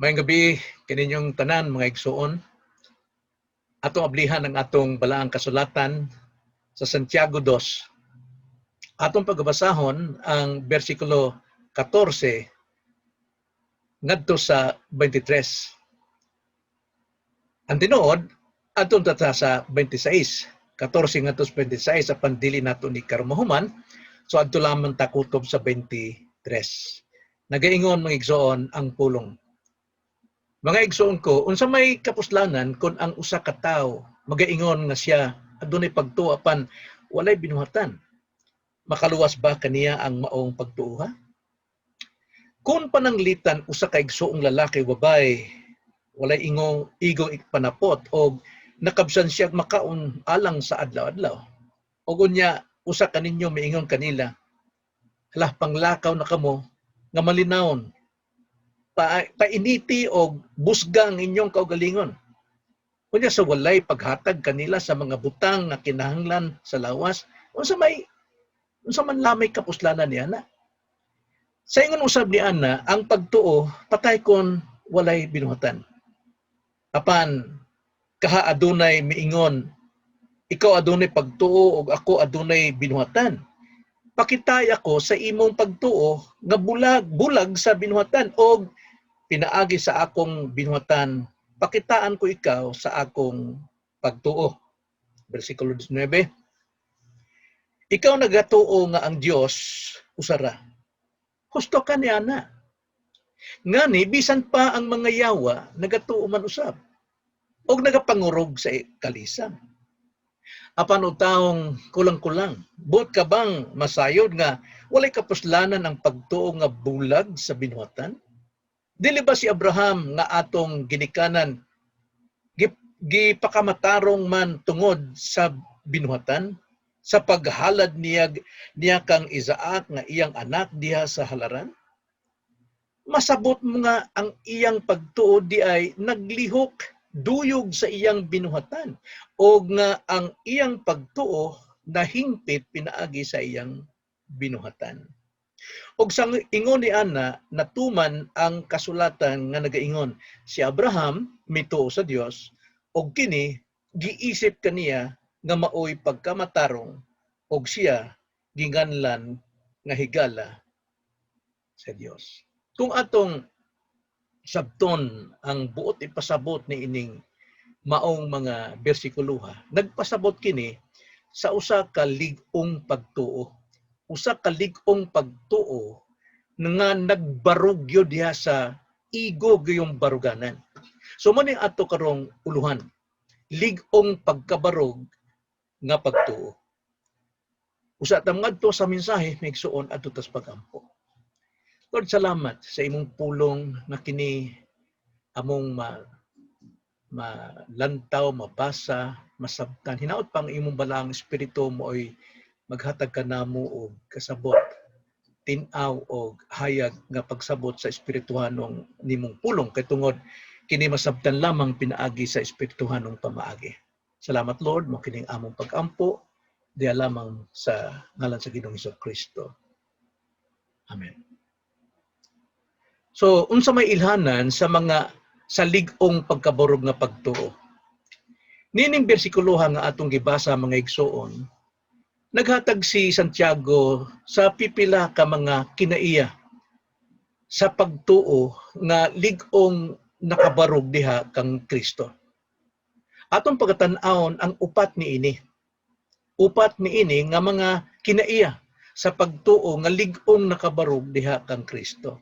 Maayong gabi kaninyong tanan mga igsoon. Atong ablihan ang atong balaang kasulatan sa Santiago 2. Atong pagbasahon ang bersikulo 14 ngadto sa 23. Ang tinuod atong tata sa 26. 14 ngadto sa 26 sa pandili nato ni karumahuman. So adto lamang ta kutob sa 23. Nagaingon mga igsoon ang pulong. Mga igsoon ko, unsa may kapuslanan kung ang usa ka tawo magaingon nga siya adunay pagtuo apan walay binuhatan? Makaluwas ba kaniya ang maong pagtuo? Kung pananglitan usa ka igsoong lalaki o babae walay igong panapot o nakabsan siya makaon alang sa adlaw-adlaw. O unya usa kaninyo miingon kanila, hala panglakaw na kamo nga malinawon. Painiti o busgang inyong kaugalingon. Kunya sa walay paghatag kanila sa mga butang nga kinahanglan sa lawas, unsa man lamay kapuslanan niya na. Sa ingon usab ni ana, ang pagtuo patay kon walay binuhatan. Apan kaha adunay miingon, ikaw adunay pagtuo o ako adunay binuhatan. Pakitay ako sa imong pagtuo nga bulag sa binuhatan o pinaagi sa akong binuhatan, pakitaan ko ikaw sa akong pagtuo. Versikulo 19. Ikaw nagatuo nga ang Dios usara. Husto ka niya na. Ngani, bisan pa ang mga yawa, nagatuo man usab. O nagapangurog sa kalisang. Apan taong kulang-kulang, buot ka bang masayod nga walay kapuslanan ang pagtuo nga bulag sa binuhatan? Dili ba si Abraham nga atong ginikanan gipakamatarong man tungod sa binuhatan sa paghalad niya kang Isaac nga iyang anak diha sa halaran? Masabot mo nga ang iyang pagtuo di ay naglihok duyog sa iyang binuhatan o nga ang iyang pagtuo nahingpit pinaagi sa iyang binuhatan. Og sa ingon ni ana natuman ang kasulatan nga nagaingon si Abraham mituo sa Dios og kini giisip kaniya nga maoy pagkamatarong og siya ginganlan nga higala sa Dios. Kung atong sabton ang buot ipasabot ni ining maong mga bersikuloha, nagpasabot kini sa usa ka lig-ong pagtuo. Usa ka lig-ong pagtuo nga nagbarug gyud diha sa igo gyung baruganan. So mo ni ato karong uluhan, lig-ong pagkabarog nga pagtuo. Usa ta ngadto sa mensahe maigsuon adto tas pagampo. Lord, salamat sa imong pulong nga kini among malantaw, mabasa, masabtan. Hinaot pang imong balang espiritu mo ay maghatag ka namo og kasabot, tin-aw og hayag nga pagsabot sa espirituhanong nimong pulong kay tungod kini masabtan lamang pinaagi sa espirituhanong pamaagi. Salamat Lord mo kining among pagampo diha lamang sa ngalan sa Ginoong Hesukristo. Amen. So, unsa may ilhanan sa lig-ong pagkabarog nga pagtuo? Nining bersikuloha nga atong gibasa mga igsoon, naghatag si Santiago sa pipila ka mga kinaiya sa pagtuo nga lig-ong nakabarog diha kang Kristo. Atong pagatan-awon ang upat niini. Upat niini nga mga kinaiya sa pagtuo nga lig-ong nakabarog diha kang Kristo.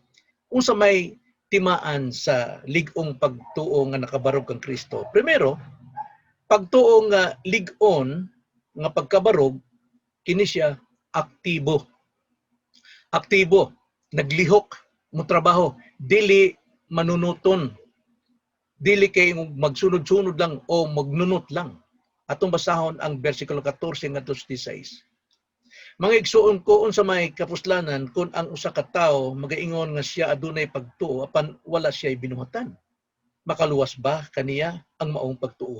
Unsa may timaan sa lig-ong pagtuo nga nakabarog kang Kristo? Primero, pagtuo nga lig-on nga pagkabarog kini siya aktibo. Aktibo, naglihok mo trabaho, dili manunuton. Dili kay magsunod-sunod lang o magnunot lang. Atong basahon ang bersikulo 14 ngadto sa 16. Mga igsuon ko unsa may kapuslanan kung ang usa ka tawo magaingon nga siya adunay pagtuo apan wala siya binuhatan. Makaluwas ba kaniya ang maong pagtuo?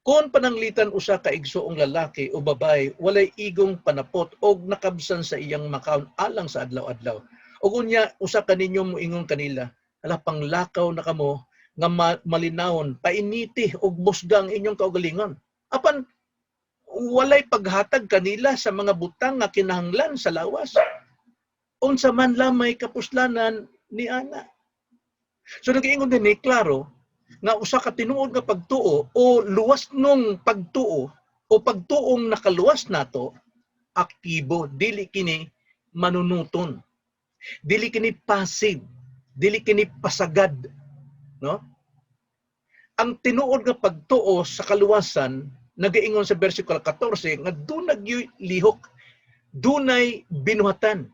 Kung pananglitan usa ka igsuong lalaki o babae walay igong panapot og nakabsan sa iyang makaon alang sa adlaw-adlaw. Og unya usa kaninyo moingon kanila, ala panglakaw na kamo nga malinawon, painiti og busgang inyong kaugalingon. Apan walay paghatag kanila sa mga butang nga kinahanglan sa lawas. Unsa man lamay kapuslanan ni ana. So nag-iingon din ni klaro nga usa ka tinuod nga pagtuo o luwas nung pagtuo o pagtuong nakaluwas nato aktibo, dili kini manunuton, dili kini passive, dili kini pasagad, no? Ang tinuod nga pagtuo sa kaluwasan nagaingon sa bersikulo 14 nga dunay lihok, dunay binuhatan.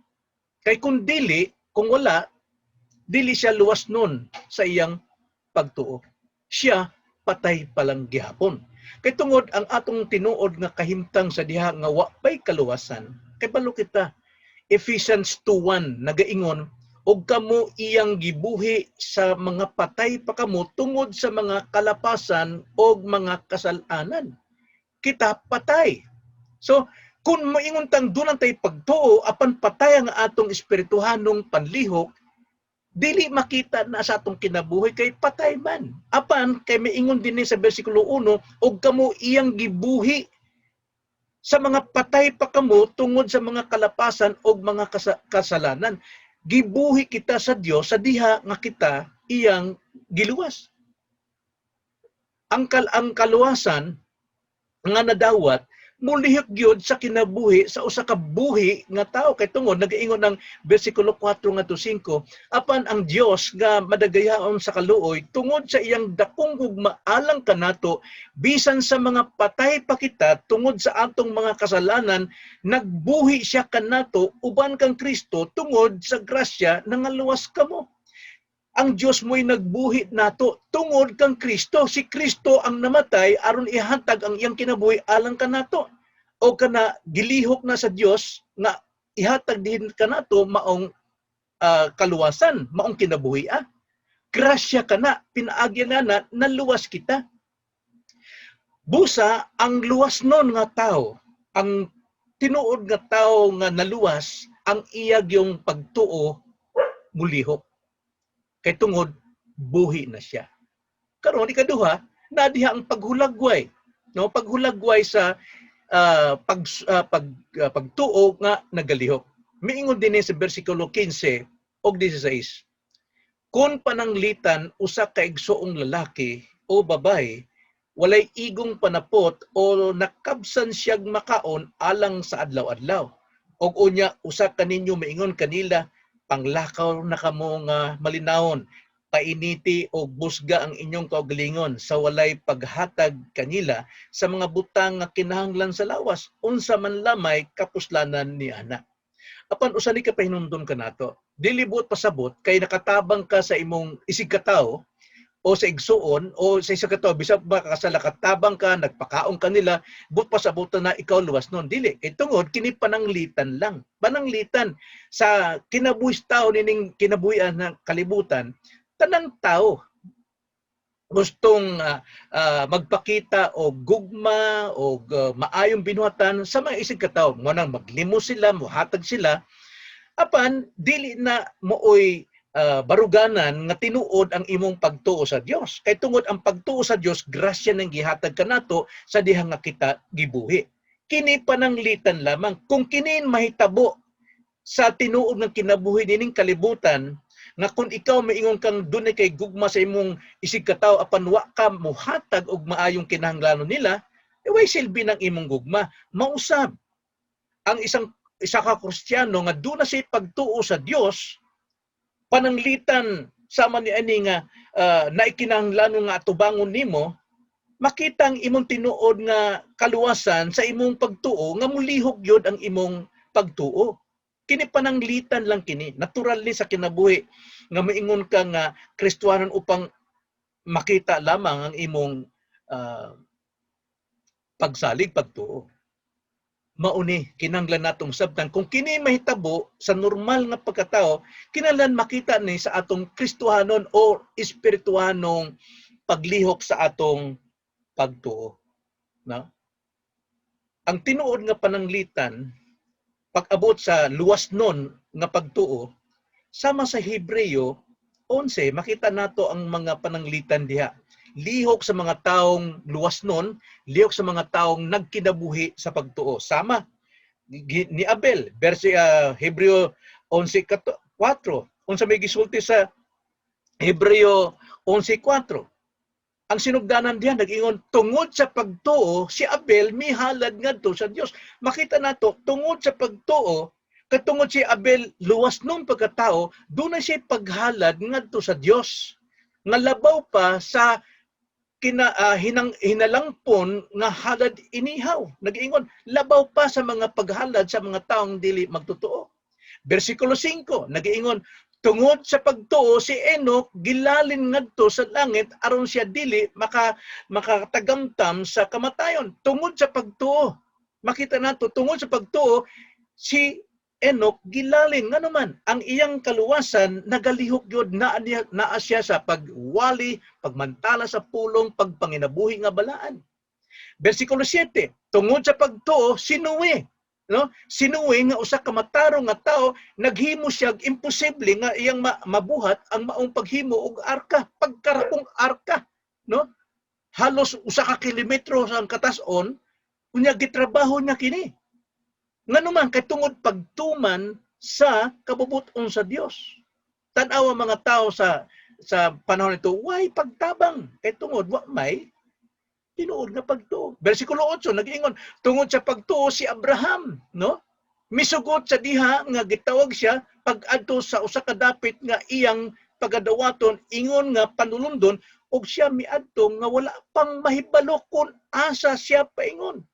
Kay kung dili, kung wala, dili siya luwas nun sa iyang pagtuo. Siya patay palang gihapon. Kay tungod ang atong tinuod nga kahimtang sa diha nga wa pay kaluwasan, kay balo kita Ephesians 2:1 nagaingon og kamo iyang gibuhi sa mga patay pa kamo tungod sa mga kalapasan og mga kasalanan. Kita patay. So kung moingon tang dunan tay pagtuo apan patay ang atong espirituhanong panlihok, dili makita na sa atong kinabuhi kay patay man. Apan kay miingon dinhi sa bersikulo 1 og kamo iyang gibuhi sa mga patay pa kamo tungod sa mga kalapasan og mga kasalanan. Gibuhi kita sa Dios sa diha nga kita iyang giluwas. Ang kaluwasan nga nadawat mulihok gyud sa kinabuhi sa usa ka buhi nga tao kay tungod nagaingon ng bersikulo 4 ngadto 5 apan ang Dios nga madagayaon sa kaluoy tungod sa iyang dakong gugma alang kanato bisan sa mga patay pa kita tungod sa atong mga kasalanan nagbuhi siya kanato uban kang Kristo tungod sa grasya nangaluwas kamo. Ang Dios mo'y nagbuhi nato tungod kang Kristo. Si Kristo ang namatay aron ihatag ang iyang kinabuhi alang kanato. O kana gilihok na sa Dios nga ihatag din kanato maong kaluwasan, maong kinabuhi. Grasya kana, pinaagi na naluwas kita. Busa ang luwas nun nga tao, ang tinuod nga tao nga naluwas, ang iyag yung pagtuo mulihok. Kay tungod buhi na siya. Karon ikaduha, nadiha ang paghulagway, no? Paghulagway sa pagtuo nga nagalihok. Miingon din sa bersikulo 15 ug 16. Kung pananglitan usa ka igsoong lalaki o babae, walay igong panapot o nakabsan siyag makaon alang sa adlaw-adlaw. Og unya usa kaninyo miingon kanila panglakaw na kamo nga malinawon, painiti o busga ang inyong kaugalingon sa walay paghatag kanila sa mga butang nga kinahanglan sa lawas, unsa man lamay kapuslanan ni ana. Apan usa ni ka pahinumdom kanato, dili buot pasabot kay nakatabang ka sa imong isig katao o sa igsuon o sa isa ka tawo bisag ba kasalakatabang ka nagpakaon kanila but pasabot na ikaw luwas nun dili kay tungod kini pananglitan lang pananglitan sa kinabuhis tao nining kinabuhian ng kalibutan tanang tao gustong magpakita o gugma o maayong binuhatan sa mga isig ka tawo mo nang maglimos sila mohatag sila apan dili na mooy baruganan nga tinuod ang imong pagtuo sa Dios. Kay tungod ang pagtuo sa Dios, grasya nang gihatag kanato sa diha nga kita gibuhi. Kini pananglitan lamang kung kini mahitabo sa tinuod ng kinabuhi nining kalibutan nga kung ikaw maingon kang dunay kay gugma sa imong isig katawo apan wa ka mohatag og maayong kinahanglanon nila, way silbi ng imong gugma. Mausab ang isa ka Kristiyano nga duna say pagtuo sa Dios pananglitan sama ni ani nga naikinahanglanon nga atubangon nimo makita ang imong tinuod nga kaluwasan sa imong pagtuo nga mulihok gyud ang imong pagtuo kini pananglitan lang kini natural ni sa kinabuhi nga maingon ka nga Kristiyanon upang makita lamang ang imong pagsalig pagtuo. Mauni kinahanglan natong sabtan kung kini mahitabo sa normal nga pagkatao kinahanglan makita ni sa atong Kristohanon o espirituhanong paglihok sa atong pagtuo, no? Ang tinuod nga pananglitan pag-abot sa luwas nun nga pagtuo sama sa Hebreo 11, makita nato ang mga pananglitan diha. Lihok sa mga taong luwas nun, lihok sa mga taong nagkinabuhi sa pagtuo. Sama ni Abel, Hebreo 11:4. Unsa may gisulti sa Hebreo 11:4. Ang sinugdanan diyan nag-ingon tungod sa pagtuo si Abel mihalad ngadto sa Dios. Makita nato tungod sa pagtuo katungod si Abel luwas nung pagkatao, dunay siya paghalad ngadto sa Dios. Nga labaw pa sa hinalangpon nga halad inihaw. Nag-ingon labaw pa sa mga paghalad sa mga taong dili magtotoo. Versikulo 5, nag-ingon tungod sa pagtuo si Enoch gilalin ngadto sa langit aron siya dili makatagamtam sa kamatayon. Tungod sa pagtuo, makita nato tungod sa pagtuo si Enoch gilalin nga naman ang iyang kaluwasan nagalihok gyud naa siya sa pagwali, pagmantala sa pulong, pagpanginabuhi nga balaan. Versikulo 7, tungod sa pagtuo si Noe, no? Si Noe nga usa ka matarong nga tao naghimo siya imposible nga iyang mabuhat ang maong paghimo og arka, pagkarakong arka, no? Halos usa ka kilometro sa katas-on unya gitrabaho niya kini. Nganuman kay tungod pagtuman sa kabubuton sa Dios. Tan-aw ang mga tao sa panahon nito, why pagtabang kay tungod wa may tinuod nga pagtuo. Versikulo 8 nag-ingon tungod sa pagtuo si Abraham, no? Misugot sa diha nga gitawag siya pag-adto sa usa ka dapit nga iyang pagadawaton ingon nga panulundon ug siya miadto nga wala pang mahibalo kung asa siya paingon.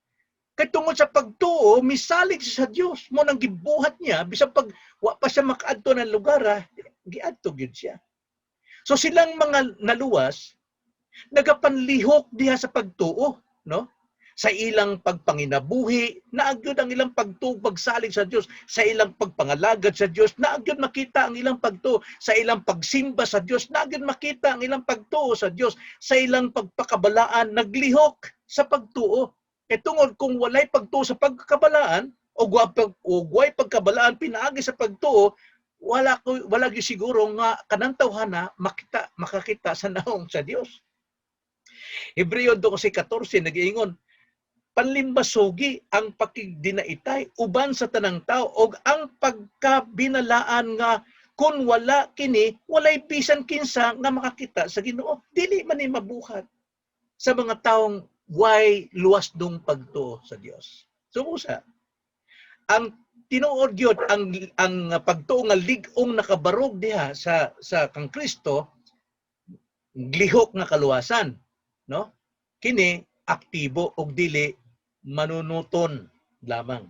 Kay tungod sa pagtuo misalig siya sa Dios mo nang gibuhat niya bisan pag wa pa siya makaadto ng lugar, giadto gyud siya. So silang mga naluwas nagapanlihok diha sa pagtuo, no? Sa ilang pagpanginabuhi, naagyod ang ilang pagtuo pagsalig sa Dios, sa ilang pagpangalagad sa Dios, naagyod makita ang ilang pagtuo, sa ilang pagsimba sa Dios, naagyod makita ang ilang pagtuo sa Dios, sa ilang pagpakabalaan, naglihok sa pagtuo. Kay tungod kung walay pagtuo sa pagkakabalaan o way pagkabalaan pinaagi sa pagtuo, wala gyud siguro nga kanang tawhana makakita sa naong sa Dios. Hebreo 12:14 nag-iingon panlimbasugi ang pakigdinaitay uban sa tanang tao og ang pagkabinalaan nga kun wala kini walay bisan kinsa nga makakita sa Ginoo, dili man ni mabuhat sa mga taong way luwas dong pagtuo sa Dios. So usa ang tinuod gyud ang pagtuo nga lig-ong nakabarog diha sa kang Kristo lihok nga kaluwasan, no? Kini aktibo og dili manunuton lamang.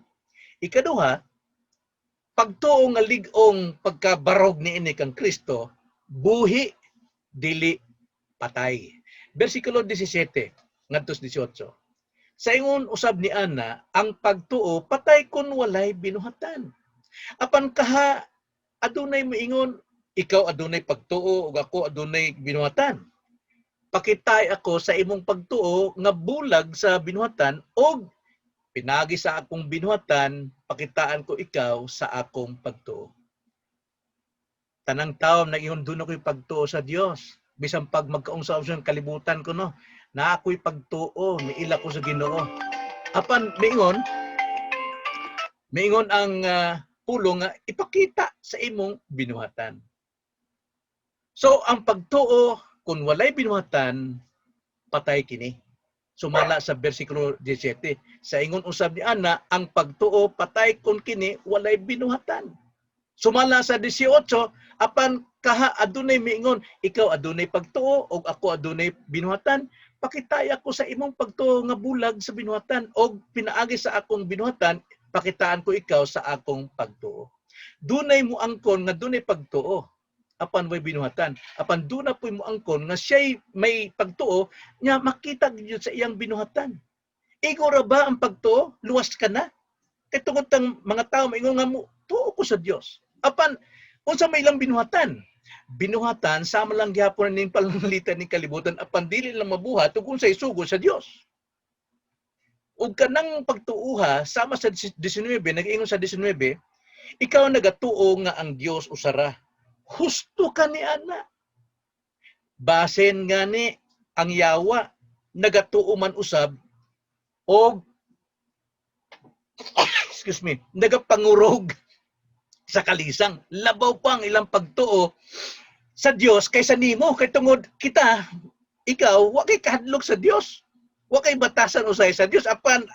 Ikaduha, pagtuo nga lig-ong pagkabarog niini kang Kristo, buhi dili patay. Versikulo 17 ngadto 18. Sa ingon usab ni ana ang pagtuo patay kun walay binuhatan. Apan kaha adunay moingon ikaw adunay pagtuo ug ako adunay binuhatan. Pakitay ako sa imong pagtuo nga bulag sa binuhatan og pinagi sa akong binuhatan pakitaan ko ikaw sa akong pagtuo. Tanang tawo nag-ingon duno ko'y pagtuo sa Dios. Bisan pag magkaunsa-unsa kalibutan ko no, na ako'y pagtuo, miila ko sa Ginoo. Apan miingon ang pulong nga ipakita sa imong binuhatan. So ang pagtuo kung walay binuhatan patay kini. Sumala sa bersikulo 17. Sa ingon usab ni ana ang pagtuo patay kung kini walay binuhatan. Sumala sa 18 apan kaha adunay miingon ikaw adunay pagtuo ug ako adunay binuhatan, pakitaya ko sa imong pagtuo nga bulag sa binuhatan og pinaagi sa akong binuhatan pakitaan ko ikaw sa akong pagtuo. Dunay mo angkon nga dunay pagtuo apan way binuhatan. Apan duna poy mo angkon nga siya'y may pagtuo nya makita gyud sa iyang binuhatan. Igo ra ba ang pagtuo? Luwas ka na? Kay tungod tang mga tao maingon nga mo tuo ko sa Dios. Apan unsa may ilang binuhatan? Binuhatan sama lang gyapon ning pananglitan ning kalibutan apan dili lang mabuhat ug unsay sugod sa Dios. Ug kanang pagtuuha sama sa 19 nag-ingon sa 19 ikaw nagatuo nga ang Dios usara. Husto ka ni ana. Basen nga ni ang yawa nagatuo man usab o nagapangurog sa kalisang. Labaw pa ang ilang pagtuo sa Dios kaysa nimo kay tungod kita ikaw wa kay kahadlok sa Dios. Wa kay batasan usay sa Dios apan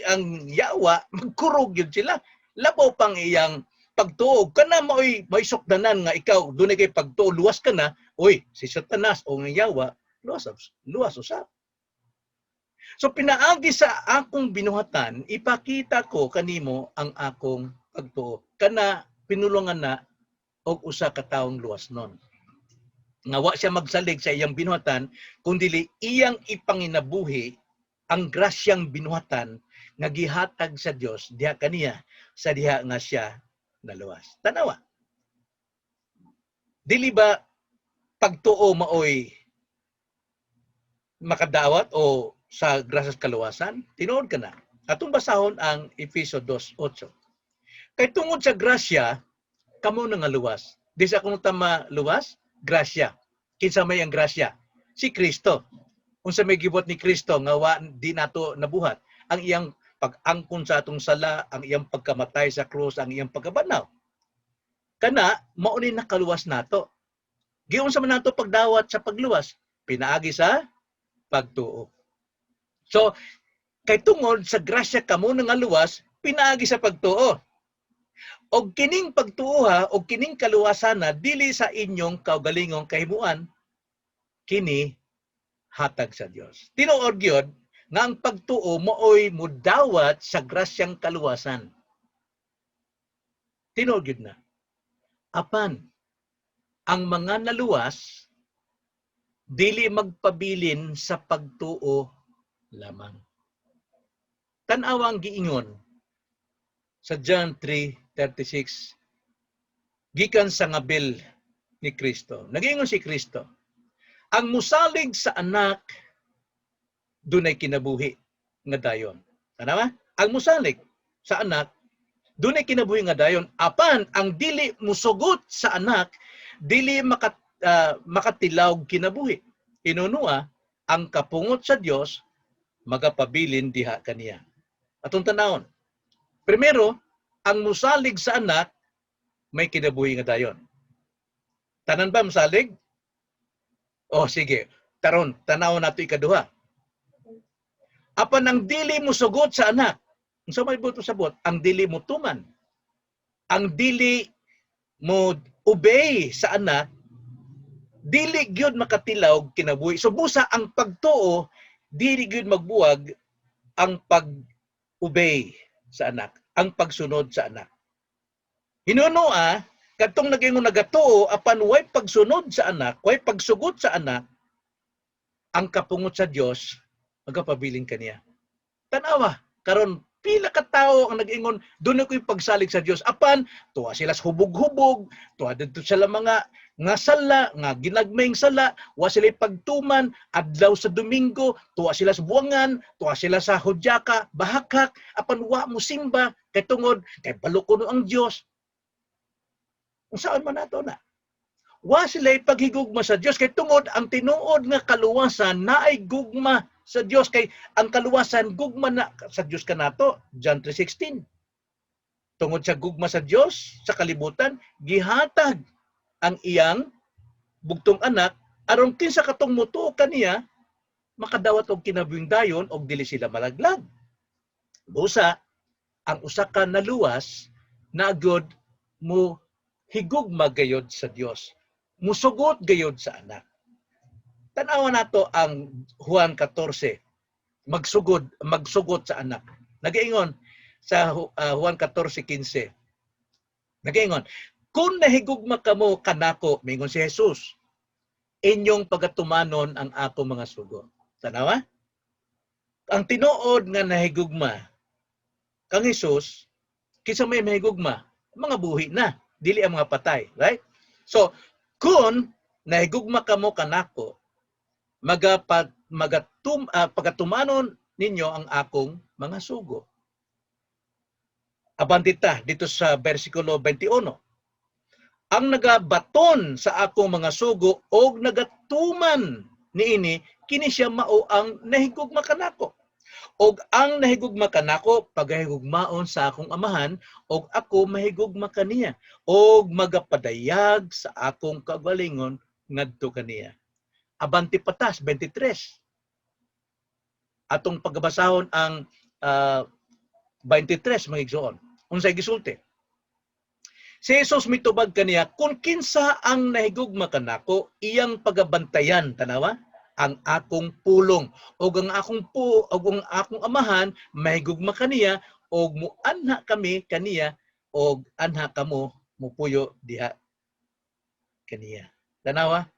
ang yawa magkurog gyud sila. Labaw pang iyang pagtuo kana may sukdanan nga ikaw dunay kay pagtuo luwas ka na, oy si Satanas o ang yawa luwas usab. So pinaagi sa akong binuhatan, ipakita ko kanimo ang akong pagtuo. Kana pinulungan na og usa ka taong luwas nun. Nga wa siya magsalig sa iyang binuhatan, kundi iyang ipanginabuhi ang grasyang binuhatan nga gihatag sa Dios diha kaniya sa diha nga siya naluwas. Tanawa. Dili ba pagtuo maoy makadawat o sa grasya kaluwasan? Tinuod ka na. Atong basahon ang Efeso 2:8. Kay tungod sa grasya, kamo na nga luwas. Di sa kung tama luwas, grasya. Kinsa may ang grasya? Si Kristo. Unsa may gibot ni Kristo nga wa di nato nabuhat, ang iyang pag-angkon sa atong sala, ang iyang pagkamatay sa krus, ang iyang pagkabanaw. Kana mao ni nakaluwas nato. Giunsa man nato pagdawat sa pagluwas? Pinaagi sa pagtuo. So, kay tungod sa grasya kamo nga luwas, pinaagi sa pagtuo. Og kining pagtuo og kining kaluwasan na dili sa inyong kaugalingong kahimuan, kini hatag sa Dios. Tinuod gyud nga ang pagtuo maoy mudawat sa grasyang kaluwasan. Tinuod gyud na. Apan ang mga naluwas dili magpabilin sa pagtuo lamang. Tan-awang giingon sa John 3:36 gikan sa ngabil ni Kristo. Nagingon si Kristo, ang musalig sa anak dunay kinabuhi nga dayon. Tanawa? Ang musalig sa anak dunay kinabuhi nga dayon, apan ang dili musugot sa anak dili makatilawg kinabuhi. Inunua ang kapungot sa Dios magapabilin diha kaniya. Atong tanawon. Primero, ang musalig sa anak may kinabuhi nga dayon. Tanan ba musalig? O sige, taron tanawon nato ikaduha. Apan ang dili mo sugot sa anak, unsa may buto sabot? Ang dili mo tuman. Ang dili mo obey sa anak, dili gyud makatilaw kinabuhi. So busa ang pagtuo, dili gyud magbuwag ang pag-obey sa anak, ang pagsunod sa anak. Hinunua, kadtong nagingon nagatuo apan way pagsunod sa anak, way pagsugot sa anak, ang kapungot sa Dios magapabilin kaniya. Tanawa, karon pila ka tawo ang nag-ingon dunay ko'y pagsalig sa Dios, apan tuwa sila sa hubog-hubog, tuwa didto sila mga nga sala, nga ginagmayng sala, wa sila pagtuman, adlaw sa Domingo, tuwa sila sa buwangan, tuwa sila sa hudyaka, bahakak, apan wa mo simba, kay tungod, kay baluko ang Dios. Kung saan man nato na. Wa sila paghigugma sa Dios, kay tungod, ang tinuod nga kaluwasan, naay gugma sa Dios, kay ang kaluwasan, gugma na sa Dios ka nato, John 3:16. Tungod sa gugma sa Dios, sa kalibutan, gihatag ang iyang bugtong anak aron kinsa katong mutuo kaniya makadawat og kinabuhing dayon og dili sila malaglag. Busa ang usa ka naluwas na gyud mo higugma gayod sa Dios. Musugot gayod sa anak. Tan-awa nato ang Juan 14. Magsugot sa anak. Nagaingon sa Juan 14:15. Nagaingon, kung nahigugma kamo kanako, mingon si Jesus, inyong pagatumanon ang ako mga sugo. Tanawa? Ang tinuod nga nahigugma kang Jesus, kinsa may mahigugma? Mga buhi na, dili ang mga patay, right? So, kung nahigugma kamo kanako, pagatumanon ninyo ang akong mga sugo. Abantita dito sa versikulo 21. ang nagabaton sa akong mga sugo og nagatuman niini kini siya mao ang nahigugma kanako. Og ang nahigugma kanako pagahigugmaon sa akong amahan og ako mahigugma kaniya og magapadayag sa akong kagalingon ngadto kaniya. Abante patas 23. Atong pagbasahon ang 23 mga igsoon. Unsay gisulti? Si Jesus mitubag kaniya, kung kinsa ang nahigugma kanako, iyang pagabantayan, tanawa, ang akong pulong. O ang akong amahan, mahigugma kaniya, o muanha kami kaniya, o anha kamo, mupuyo diha kaniya. Tanawa?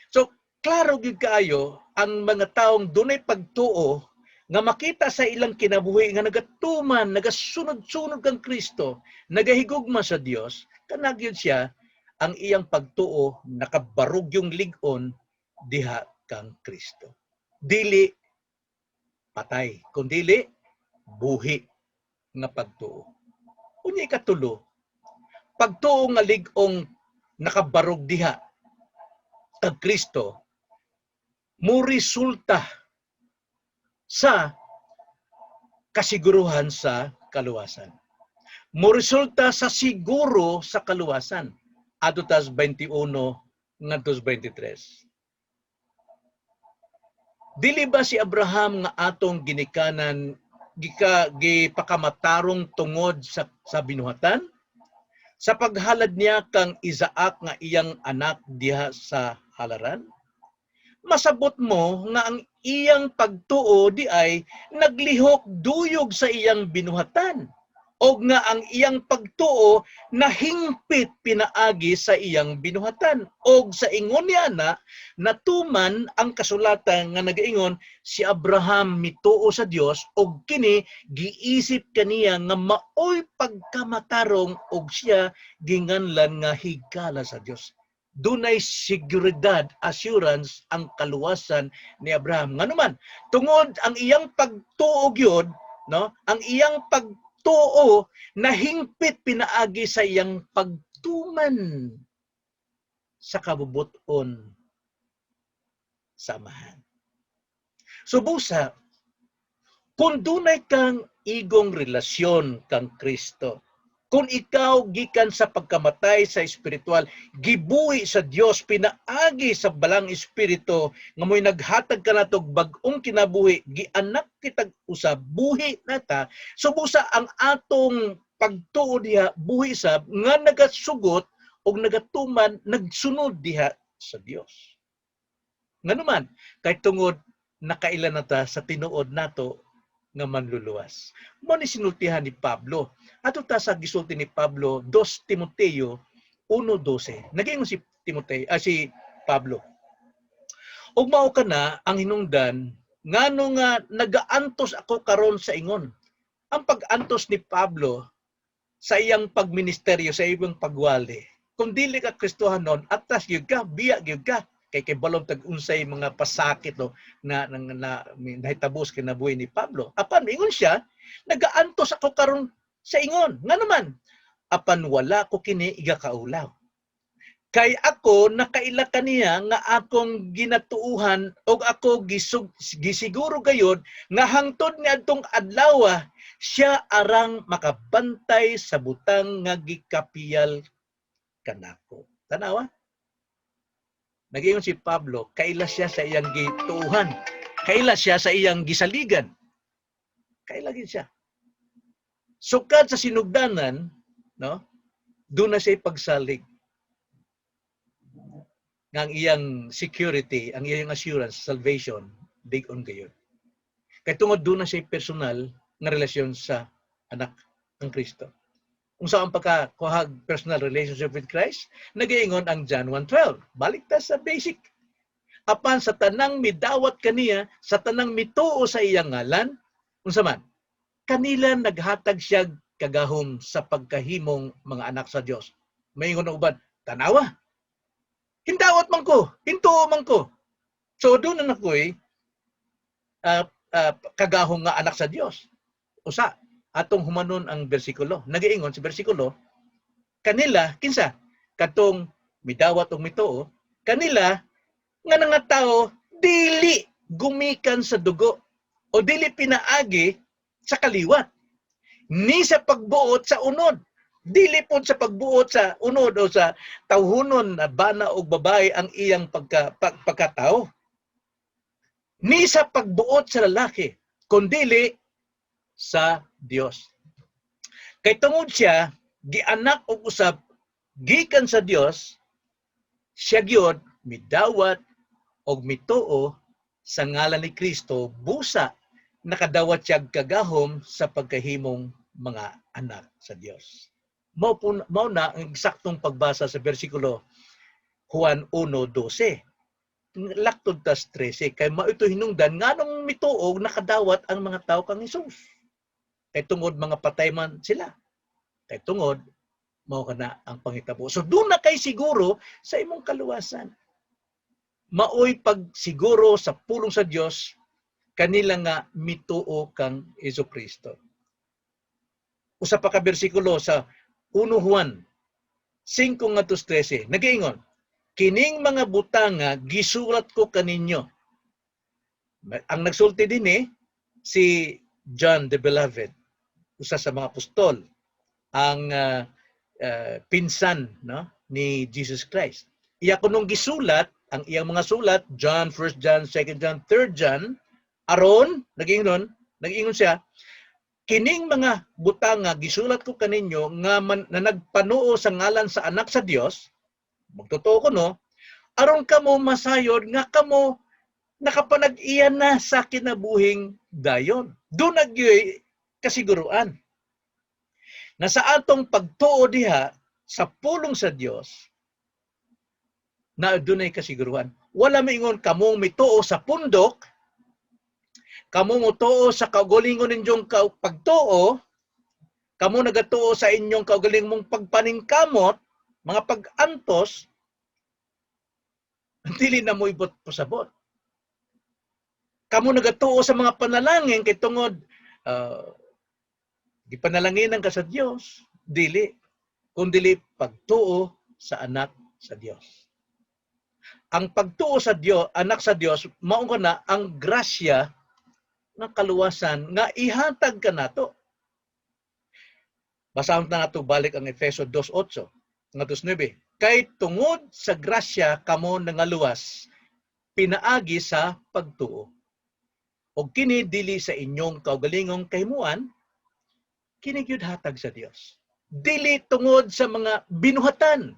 So, klaro gyud kaayo, ang mga taong dunay pagtuo, nga makita sa ilang kinabuhi nga nagatuman, nagasunod-sunod kang Kristo, nagahigugma sa Dios, kanagyod siya ang iyang pagtuo nakabarug yung ligon diha kang Kristo. Dili patay, kundili buhi nga pagtuo. Unya ikatulo, pagtuo nga ligong nakabarug diha kang Kristo, mo resulta sa kasiguruhan sa kaluwasan. Mo resulta sa siguro sa kaluwasan. Adutas 21 ngadtos 23. Dili ba si Abraham nga atong ginikanan gipakamatarong tungod sa binuhatan? Sa paghalad niya kang Isaac nga iyang anak diha sa halaran? Masabot mo nga ang iyang pagtuo di ay naglihok duyog sa iyang binuhatan o nga ang iyang pagtuo nahingpit pinaagi sa iyang binuhatan o sa ingon niya na natuman ang kasulatan nga nagaingon si Abraham mituo sa Dios og kini giisip kaniya nga maoy pagkamatarong og siya ginganlan nga higala sa Dios. Dunay seguridad, assurance ang kaluwasan ni Abraham. Nganuman, tungod ang iyang pagtuo gyud, no? Ang iyang pagtuo nahingpit pinaagi sa iyang pagtuman sa kabubuton samahan. So busa, kung dunay kang igong relasyon kang Kristo, kung ikaw gikan sa pagkamatay sa espiritual, gibuhi sa Dios pinaagi sa balang espiritu nga mo'y naghatag ka natog bag-ong kinabuhi, gianak kitag usab, buhi nata. So busa ang atong pagtuo diha buhi sab nga nagasugot og nagatuman nagsunod diha sa Dios. Nganuman, kay tungod nakailan nata sa tinuod nato nga manluluwas. Mo ni sinultihan ni Pablo. Ato ta sa gisulti ni Pablo 2 Timoteo 1:12. Naging si Pablo. Ug mao kana ang hinungdan ngano nga nagaantos ako karon sa ingon. Ang pag-antos ni Pablo sa iyang pagministeryo, sa iyang pagwali, kung dili ka Kristohanon, atas gyud ka, biya gyud ka, kay balong tag-unsay mga pasakit no na nahitabos kinabuhi ni Pablo. Apan ingon siya, nagaantos ako karon sa ingon. Nga naman, apan wala ko kini igakaulaw. Kay ako nakaila kaniya nga akong ginatuuhan og ako gisiguro gayod nga hangtod ni adtong adlaw siya arang makabantay sa butang nga gikapiyal kanako. Tanawa? Nagingon si Pablo, kaila siya sa iyang gituuhan. Kaila siya sa iyang gisaligan. Kaila gid siya. Sukad sa sinugdanan, no? Doon na siya pagsalig. Nga ang iyang security, ang iyang assurance, salvation, big on gayon. Kaya tungod doon na siya personal na relasyon sa anak ng Kristo. Kung saan pagkakuhag personal relationship with Christ, nagaingon ang John 1:12. Balik ta sa basic. Apan sa tanang midawat kaniya, sa tanang mituo sa iyang ngalan, unsa man, kanila naghatag siya kagahom sa pagkahimong mga anak sa Dios. Maingon og uban, tanawa. Hindawat man ko, hintuo man ko. So doon na nakoy kagahom nga anak sa Dios. Usa, atong humanon ang bersikulo. Nagiingon sa bersikulo, kanila, kinsa? katong midawat og mituo, kanila nga nga tao dili gumikan sa dugo o dili pinaagi sa kaliwat ni sa pagbuot sa unod. Dili pod sa pagbuot sa unod o sa tawhunon na bana o babae ang iyang pagkatao. Ni sa pagbuot sa lalaki, kundili sa Dios. Kay tungod siya, gianak og usab gikan sa Dios, siya gyud midawat og mituo sa ngalan ni Kristo, busa nakadawat siya kagahom sa pagkahimong mga anak sa Dios. Mao na ang eksaktong pagbasa sa bersikulo Juan 1:12. Laktod tas 13 kay mao ito hinungdan nganong mituog nakadawat ang mga tao kang Hesus. Kay tungod mga patay man sila. Kay tungod mao kana ang pangitabo. So doon na kay siguro sa imong kaluwasan. Maoy pagsiguro sa pulong sa Dios kanila nga mituo kang Jesucristo. Usa pa ka bersikulo sa 1 Juan 5:13 nagaingon, kining mga butanga gisulat ko kaninyo. Ang nagsulti din si John the Beloved, usa sa mga apostol, ang pinsan ni Jesus Christ. Iya kunong gisulat ang iyang mga sulat, John, 1 John, 2 John, 3 John, aron nag-ingon siya, kining mga butanga gisulat ko kaninyo nga na nagpanuo sa ngalan sa anak sa Dios, magtotoo ko aron kamo masayod nga kamo nakapanag-iya na sa kinabuhing dayon. Doon nagyoy kasiguruan na sa atong pagtuo diha sa pulong sa Dios, na dunay kasiguruan. Wala maingon kamong mituo sa pundok, kamong mutuo sa kaugalingon ninyong pagtuo, kamo nagatuo sa inyong kaugaling mong pagpaningkamot, mga pag-antos, dili na mo ibot pasabot. Kamo nagatuo sa mga panalangin kay tungod gipanalangin ka sa Dios, dili kundi pagtuo sa anak sa Dios. Ang pagtuo sa Dios, anak sa Dios, mao na ang grasya ng kaluwasan nga ihatag kanato. Basahon na nato balik ang Efeso 2:8 nga 2:9. Kay tungod sa grasya kamo nangaluwas pinaagi sa pagtuo. O kini dili sa inyong kaugalingong kahimuan, kini gyud hatag sa Dios. Dili tungod sa mga binuhatan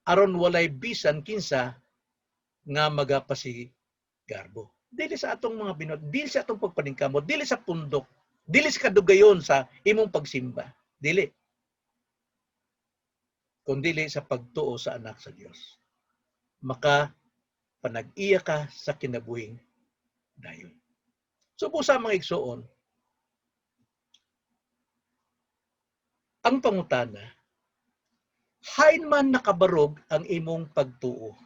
aron walay bisan kinsa nga magapasigarbo. Dili sa atong mga binuhat, dili sa atong pagpaningkamot, dili sa pundok, dili sa kadugayon sa imong pagsimba. Dili. Kundili sa pagtuo sa anak sa Dios. Maka panag-iya ka sa kinabuhing dayon. So busa mga igsoon, ang pangutana, hain man nakabarog ang imong pagtuo.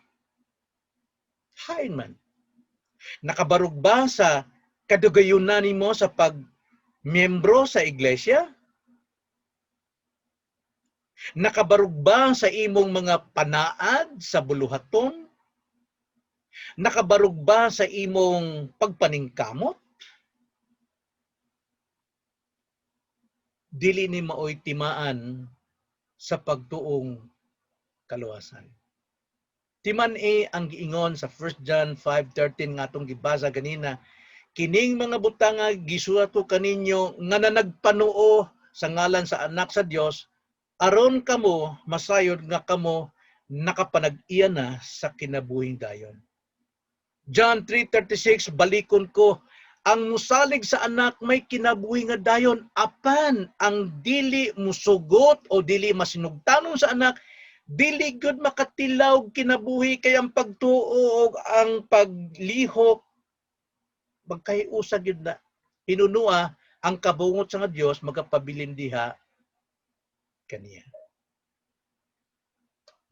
Hain man. Nakabarog ba sa kadugayunan nimo sa pagmiyembro sa iglesia? Nakabarog ba sa imong mga panaad sa buluhaton? Nakabarog ba sa imong pagpaningkamot? Dili ni maoy timaan sa pagtuong kaluwasan. Timan ang giingon sa 1 John 5:13 nga atong gibasa ganina, kining mga butanga gisulat ko kaninyo nga nagpanuo sa ngalan sa anak sa Dios, aron kamo masayod nga kamo nakapanag-iya na sa kinabuhing dayon. John 3:36, balikon ko, ang musalig sa anak may kinabuhi nga dayon, apan ang dili musugot o dili masinugtanon sa anak, dili gud makatilaw kinabuhi, kay ang pagtuo o ang paglihok magkahiusa gyud na. Hinunua ang kabungot sa nga Dios magapabilin diha kaniya.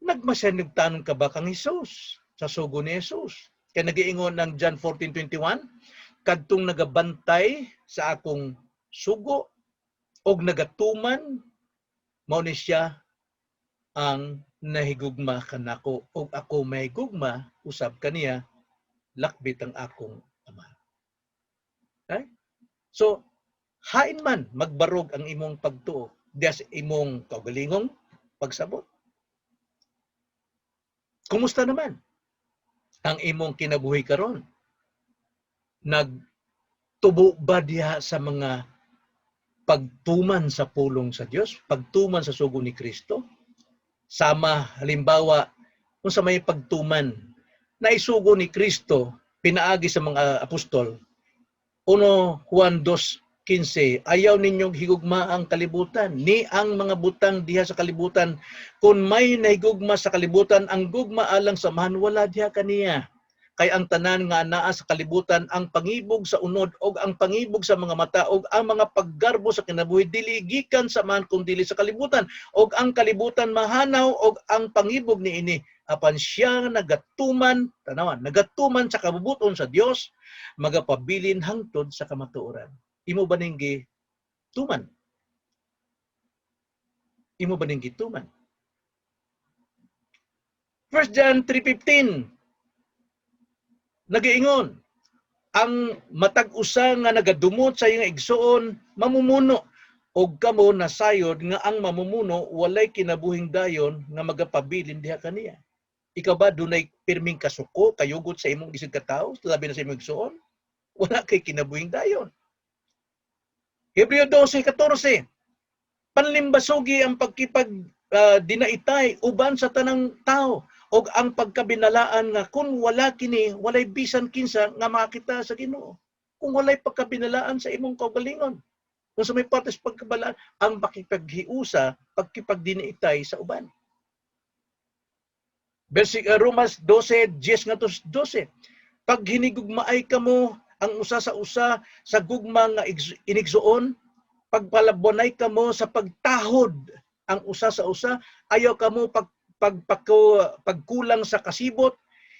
Nagmasinugtanon ka ba kang Hesus sa sugo ni Hesus? Kaya nagiingon ng John 14:21, kadtong nagabantay sa akong sugo og nagatuman, mao ni siya ang nahigugma kanako ug ako mahigugma usab kaniya, lakbit ang akong ama. Okay? So, hain man magbarog ang imong pagtuo diya sa imong kaugalingong pagsabot. Kumusta naman ang imong kinabuhi karon? Nagtubo ba diha sa mga pagtuman sa pulong sa Dios, pagtuman sa sugo ni Kristo? Sama halimbawa kung sa may pagtuman na isugo ni Kristo pinaagi sa mga apostol, 1 Juan 2:15, ayaw ninyong higugma ang kalibutan, ni ang mga butang diha sa kalibutan. Kung may nahigugma sa kalibutan, ang gugma alang samahan, wala diha kaniya. Kay ang tanan nga naa sa kalibutan, ang pangibog sa unod og ang pangibog sa mga mata og ang mga paggarbo sa kinabuhi dili gikan sa man kung dili sa kalibutan, og ang kalibutan mahanaw og ang pangibog niini apan siya nagatuman, tanawan, nagatuman sa kabubuton sa Dios, magapabilin hangtod sa kamatuoran. Imo ba ning gituman? Imo ba ning gituman? 1 John 3:15 nagiingon, ang matag usa nga nagadumot sa iyang igsuon mamumuno, og kamo nasayod nga ang mamumuno walay kinabuhing dayon nga magapabilin diha kaniya. Ikaw ba dunay pirming kasuko kayugot sa imong isig katawo labi na sa imong igsuon? Wala kay kinabuhing dayon. Hebreo 12:14, panlimbasugi ang pagkipag dinaitay uban sa tanang tao, og ang pagkabinalaan nga kung wala kini walay bisan kinsa nga makita sa Ginoo. Kung walay pagkabinalaan sa imong kaugalingon, kung sa may patos pagkabalaan, ang pakipaghiusa, pagkipagdinaitay sa uban. Romas 12:10 nga 12, pag hinigugmaay kamo ang usa sa usa sa gugma nga inigsuon, pagpalabonay kamo sa pagtahod ang usa sa usa, ayaw kamo pagkulang sa kasibot,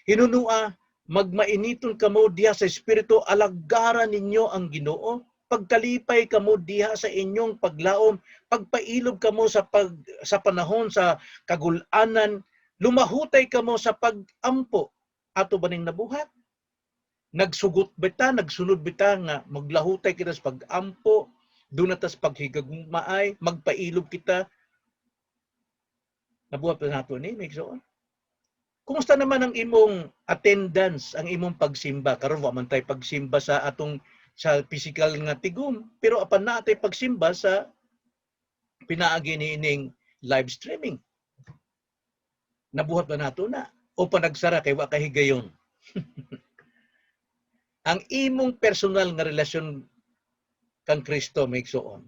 hinunua, magmainiton kamo diha sa espiritu, alagaran ninyo ang Ginoo, pagkalipay kamo diha sa inyong paglaom, pagpailob kamo sa panahon sa kagul-anan, lumahutay kamo sa pag-ampo ato baning nabuhat. Nagsugot bita, nagsunod bita nga maglahutay kita sa pag-ampo, doon natas paghigagmaay, magpailob kita. Nabuhat pa nato ni Migsoon. Kumusta naman ang imong attendance, ang imong pagsimba? Karon wa man tay pagsimba sa atong sa physical nga tigum, pero apan na tay pagsimba sa pinaagi niining live streaming. Nabuhat ba nato na? O panagsara kay wa kahigayon? Ang imong personal nga relasyon kang Kristo, Migsoon,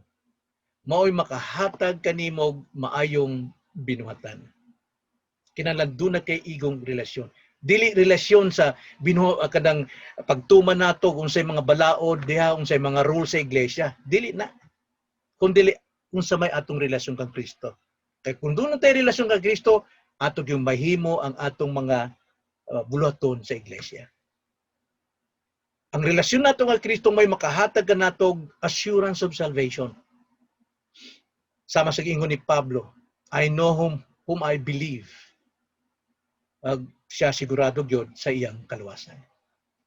mao'y makahatag kanimo maayong binuhatan. Kinahanglan doon na kay igong relasyon. Dili relasyon sa kadang pagtuman nato kung say mga balaod diha, kung say mga rules sa iglesia. Dili na. Kung dili kung sa may atong relasyon kang Kristo. Kay kung doon na tayo relasyon kang Kristo, ato yung mahimo ang atong mga bulaton sa iglesia. Ang relasyon nato kang Kristo may makahatag ka natog assurance of salvation. Sama sa ingon ni Pablo, I know whom I believe. Siya sigurado gyud sa iyang kaluwasan.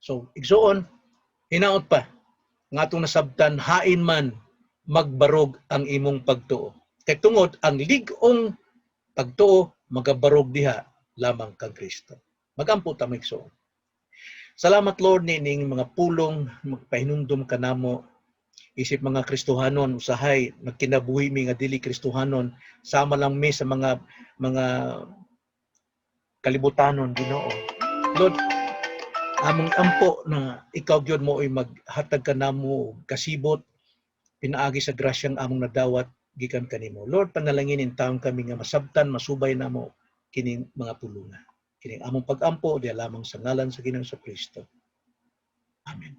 So, igsuon, hinaot pa, nga itong nasabtan, hain man magbarog ang imong pagtuo. Kay tungod, ang ligong pagtuo, magabarog diha lamang kang Kristo. Magampo ta igsuon. Salamat Lord nining mga pulong, magpahinumdum ka namo, isip mga Kristohanon, usahay, nagkinabuhi mi nga dili Kristohanon, sama lang mi sa mga kalibutanon, Ginoo. Lord, among ampo na ikaw gyud mo ay maghatag ka namo kasibot, pinaagi sa grasyang among nadawat gikan kanimo. Lord, panalanginin taong kami nga masabtan, masubay namo kining mga pulungan. Kining among pag-ampo diha lamang sa ngalan sa Ginoong Kristo. Amen.